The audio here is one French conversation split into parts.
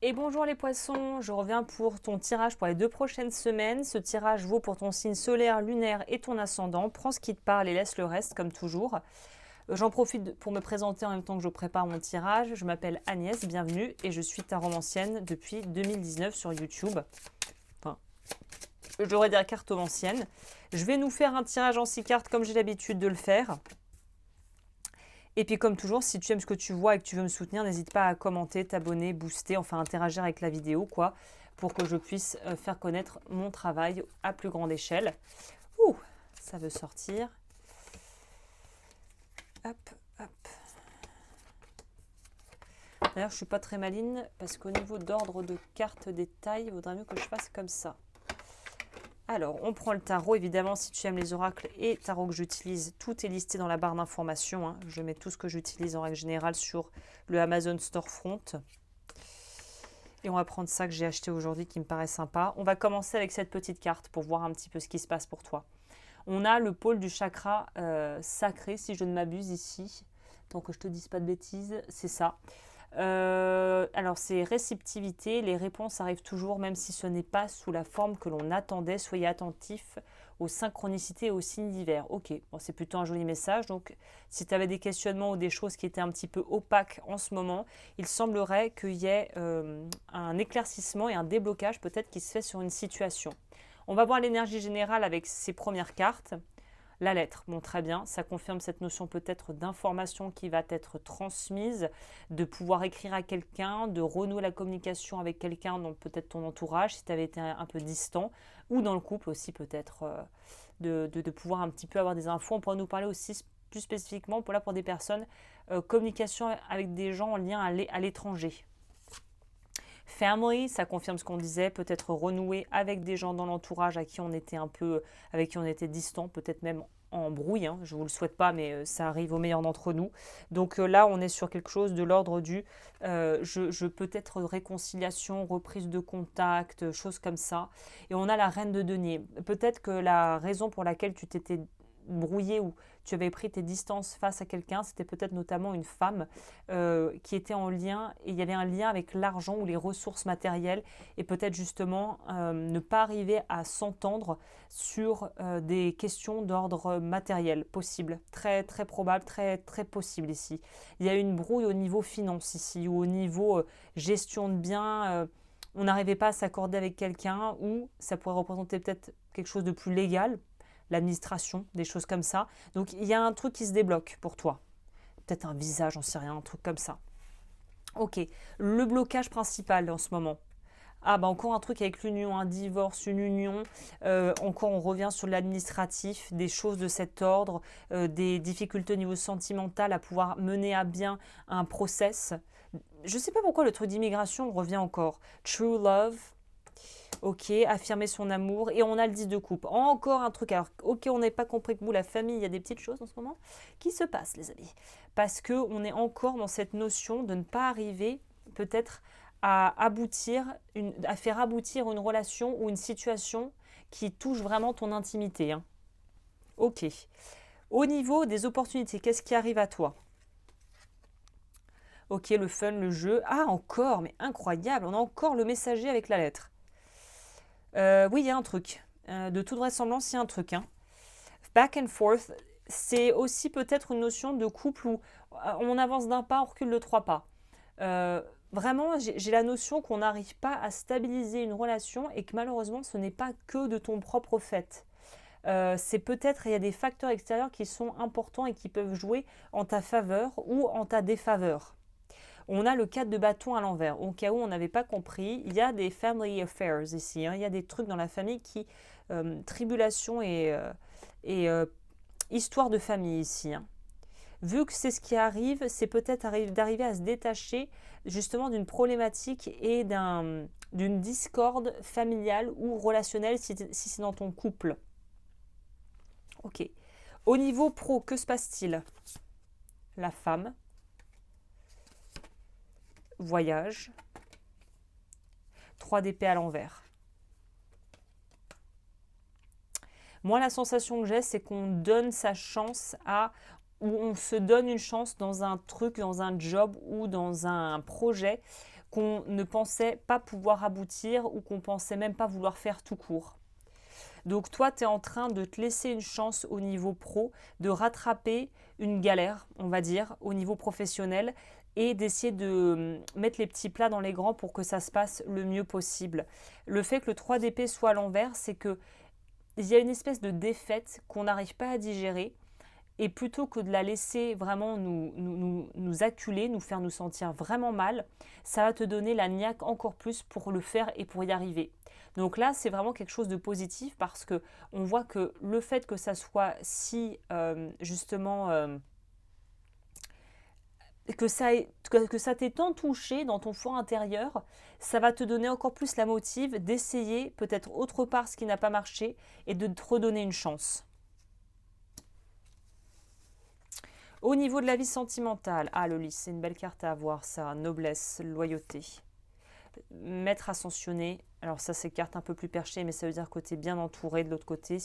Et bonjour les poissons, je reviens pour ton tirage pour les 2 prochaines semaines. Ce tirage vaut pour ton signe solaire, lunaire et ton ascendant. Prends ce qui te parle et laisse le reste comme toujours. J'en profite pour me présenter en même temps que je prépare mon tirage. Je m'appelle Agnès, bienvenue et je suis ta romancienne depuis 2019 sur YouTube. Enfin, j'aurais dire cartomancienne. Je vais nous faire un tirage en 6 cartes comme j'ai l'habitude de le faire. Et puis comme toujours, si tu aimes ce que tu vois et que tu veux me soutenir, n'hésite pas à commenter, t'abonner, booster, enfin interagir avec la vidéo, quoi, pour que je puisse faire connaître mon travail à plus grande échelle. Ouh, ça veut sortir. Hop, hop. D'ailleurs, je suis pas très maligne parce qu'au niveau d'ordre de cartes des tailles, il vaudrait mieux que je fasse comme ça. Alors, on prend le tarot, évidemment, si tu aimes les oracles et tarot que j'utilise, tout est listé dans la barre d'informations. Hein. Je mets tout ce que j'utilise en règle générale sur le Amazon Storefront. Et on va prendre ça que j'ai acheté aujourd'hui qui me paraît sympa. On va commencer avec cette petite carte pour voir un petit peu ce qui se passe pour toi. On a le pôle du chakra sacré, si je ne m'abuse ici. Tant que je ne te dise pas de bêtises, c'est ça. Alors c'est réceptivité, les réponses arrivent toujours même si ce n'est pas sous la forme que l'on attendait. Soyez attentifs aux synchronicités et aux signes divers. Ok, bon, c'est plutôt un joli message. Donc si tu avais des questionnements ou des choses qui étaient un petit peu opaques en ce moment, il semblerait qu'il y ait un éclaircissement et un déblocage peut-être qui se fait sur une situation. On va voir l'énergie générale avec ces premières cartes. La lettre, bon très bien, ça confirme cette notion peut-être d'information qui va être transmise, de pouvoir écrire à quelqu'un, de renouer la communication avec quelqu'un dans peut-être ton entourage si tu avais été un peu distant, ou dans le couple aussi peut-être, de pouvoir un petit peu avoir des infos. On pourrait nous parler aussi plus spécifiquement pour des personnes, communication avec des gens en lien à l'étranger. Family, ça confirme ce qu'on disait, peut-être renouer avec des gens dans l'entourage avec qui on était distant, peut-être même en brouille, hein. Je ne vous le souhaite pas, mais ça arrive aux meilleurs d'entre nous. Donc là, on est sur quelque chose de l'ordre du peut-être réconciliation, reprise de contact, choses comme ça. Et on a la reine de denier. Peut-être que la raison pour laquelle tu t'étais brouillé ou tu avais pris tes distances face à quelqu'un, c'était peut-être notamment une femme qui était en lien, et il y avait un lien avec l'argent ou les ressources matérielles, et peut-être justement ne pas arriver à s'entendre sur des questions d'ordre matériel possible, très très probable, très très possible ici. Il y a une brouille au niveau finance ici, ou au niveau gestion de biens, on n'arrivait pas à s'accorder avec quelqu'un, ou ça pourrait représenter peut-être quelque chose de plus légal, l'administration, des choses comme ça. Donc il y a un truc qui se débloque pour toi. Peut-être un visage, j'en sais rien, un truc comme ça. Ok, le blocage principal en ce moment. Ah bah encore un truc avec l'union, un divorce, une union. Encore on revient sur l'administratif, des choses de cet ordre, des difficultés au niveau sentimental à pouvoir mener à bien un process. Je ne sais pas pourquoi le truc d'immigration revient encore. True love, ok, affirmer son amour. Et on a le 10 de coupe. Encore un truc. Alors, ok, on n'a pas compris que vous, la famille, il y a des petites choses en ce moment qui se passent, les amis. Parce qu'on est encore dans cette notion de ne pas arriver, peut-être, à faire aboutir une relation ou une situation qui touche vraiment ton intimité. Hein. Ok. Au niveau des opportunités, qu'est-ce qui arrive à toi? Ok, le fun, le jeu. Ah, encore, mais incroyable. On a encore le messager avec la lettre. Oui, il y a un truc. De toute vraisemblance, il y a un truc. Hein. Back and forth, c'est aussi peut-être une notion de couple où on avance d'un pas, on recule de 3 pas. Vraiment, j'ai la notion qu'on n'arrive pas à stabiliser une relation et que malheureusement, ce n'est pas que de ton propre fait. C'est peut-être, il y a des facteurs extérieurs qui sont importants et qui peuvent jouer en ta faveur ou en ta défaveur. On a le 4 de bâton à l'envers. Au cas où on n'avait pas compris, il y a des family affairs ici. Hein. Il y a des trucs dans la famille qui... tribulation et histoire de famille ici. Hein. Vu que c'est ce qui arrive, c'est peut-être d'arriver à se détacher justement d'une problématique et d'une discorde familiale ou relationnelle si c'est dans ton couple. Ok. Au niveau pro, que se passe-t-il? La femme. Voyage. 3 d'épée à l'envers. Moi, la sensation que j'ai, c'est qu'on donne sa chance ou on se donne une chance dans un truc, dans un job ou dans un projet qu'on ne pensait pas pouvoir aboutir ou qu'on pensait même pas vouloir faire tout court. Donc toi, tu es en train de te laisser une chance au niveau pro, de rattraper une galère, on va dire, au niveau professionnel et d'essayer de mettre les petits plats dans les grands pour que ça se passe le mieux possible. Le fait que le 3 d'épée soit à l'envers, c'est que il y a une espèce de défaite qu'on n'arrive pas à digérer. Et plutôt que de la laisser vraiment nous acculer, nous faire nous sentir vraiment mal, ça va te donner la niaque encore plus pour le faire et pour y arriver. Donc là, c'est vraiment quelque chose de positif parce que on voit que le fait que ça soit si justement que ça t'ait tant touché dans ton fort intérieur, ça va te donner encore plus la motive d'essayer peut-être autre part ce qui n'a pas marché et de te redonner une chance. Au niveau de la vie sentimentale, le lys, c'est une belle carte à avoir, ça, noblesse, loyauté. Maître ascensionné, alors ça c'est carte un peu plus perchée, mais ça veut dire que tu es bien entouré de l'autre côté.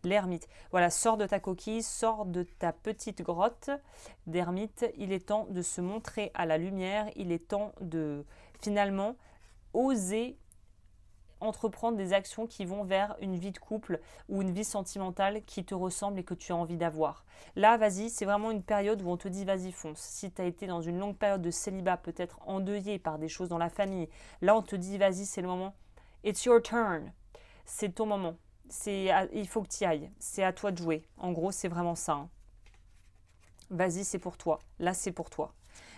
L'ermite, voilà, sors de ta coquille, sors de ta petite grotte d'ermite, il est temps de se montrer à la lumière, il est temps de finalement oser entreprendre des actions qui vont vers une vie de couple ou une vie sentimentale qui te ressemble et que tu as envie d'avoir. Là, vas-y, c'est vraiment une période où on te dit vas-y, fonce. Si tu as été dans une longue période de célibat, peut-être endeuillé par des choses dans la famille, là, on te dit vas-y, c'est le moment. It's your turn. C'est ton moment. Il faut que tu y ailles. C'est à toi de jouer. En gros, c'est vraiment ça. Hein. Vas-y, c'est pour toi. Là, c'est pour toi.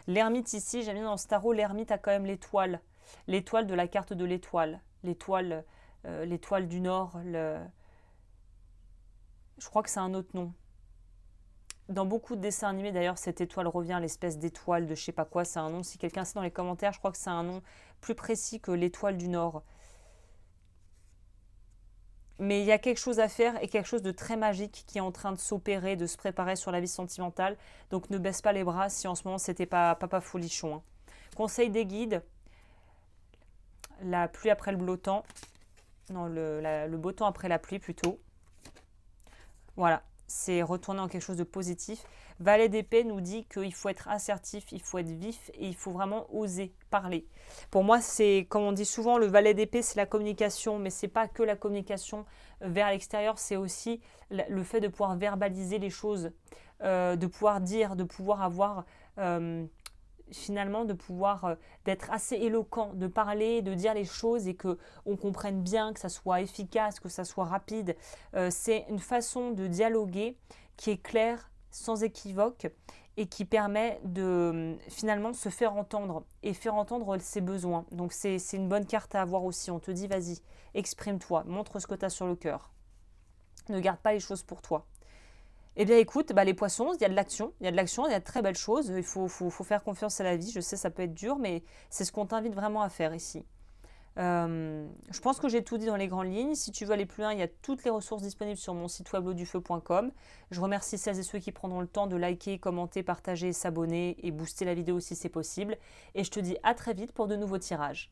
L'ermite ici, j'aime bien dans ce tarot, l'ermite a quand même l'étoile. L'étoile de la carte de l'étoile. L'étoile du Nord, je crois que c'est un autre nom. Dans beaucoup de dessins animés, d'ailleurs, cette étoile revient, l'espèce d'étoile de je sais pas quoi, c'est un nom. Si quelqu'un sait dans les commentaires, je crois que c'est un nom plus précis que l'étoile du Nord. Mais il y a quelque chose à faire et quelque chose de très magique qui est en train de s'opérer, de se préparer sur la vie sentimentale. Donc ne baisse pas les bras si en ce moment c'était pas papa folichon. Hein. Conseil des guides, la pluie après le beau temps. Non, le beau temps après la pluie plutôt. Voilà, c'est retourner en quelque chose de positif. Valet d'épée nous dit qu'il faut être assertif, il faut être vif et il faut vraiment oser parler. Pour moi, c'est, comme on dit souvent, le valet d'épée, c'est la communication, mais c'est pas que la communication vers l'extérieur, c'est aussi le fait de pouvoir verbaliser les choses, de pouvoir dire, de pouvoir avoir... finalement de pouvoir d'être assez éloquent, de parler, de dire les choses et que on comprenne bien, que ça soit efficace, que ça soit rapide. C'est une façon de dialoguer qui est claire, sans équivoque et qui permet de finalement se faire entendre et faire entendre ses besoins. Donc c'est une bonne carte à avoir aussi. On te dit vas-y, exprime-toi, montre ce que tu as sur le cœur. Ne garde pas les choses pour toi. Eh bien écoute, les poissons, il y a de l'action, il y a de très belles choses, il faut faire confiance à la vie, je sais ça peut être dur, mais c'est ce qu'on t'invite vraiment à faire ici. Je pense que j'ai tout dit dans les grandes lignes, si tu veux aller plus loin, il y a toutes les ressources disponibles sur mon site web lodufeu.com. Je remercie celles et ceux qui prendront le temps de liker, commenter, partager, s'abonner et booster la vidéo si c'est possible. Et je te dis à très vite pour de nouveaux tirages.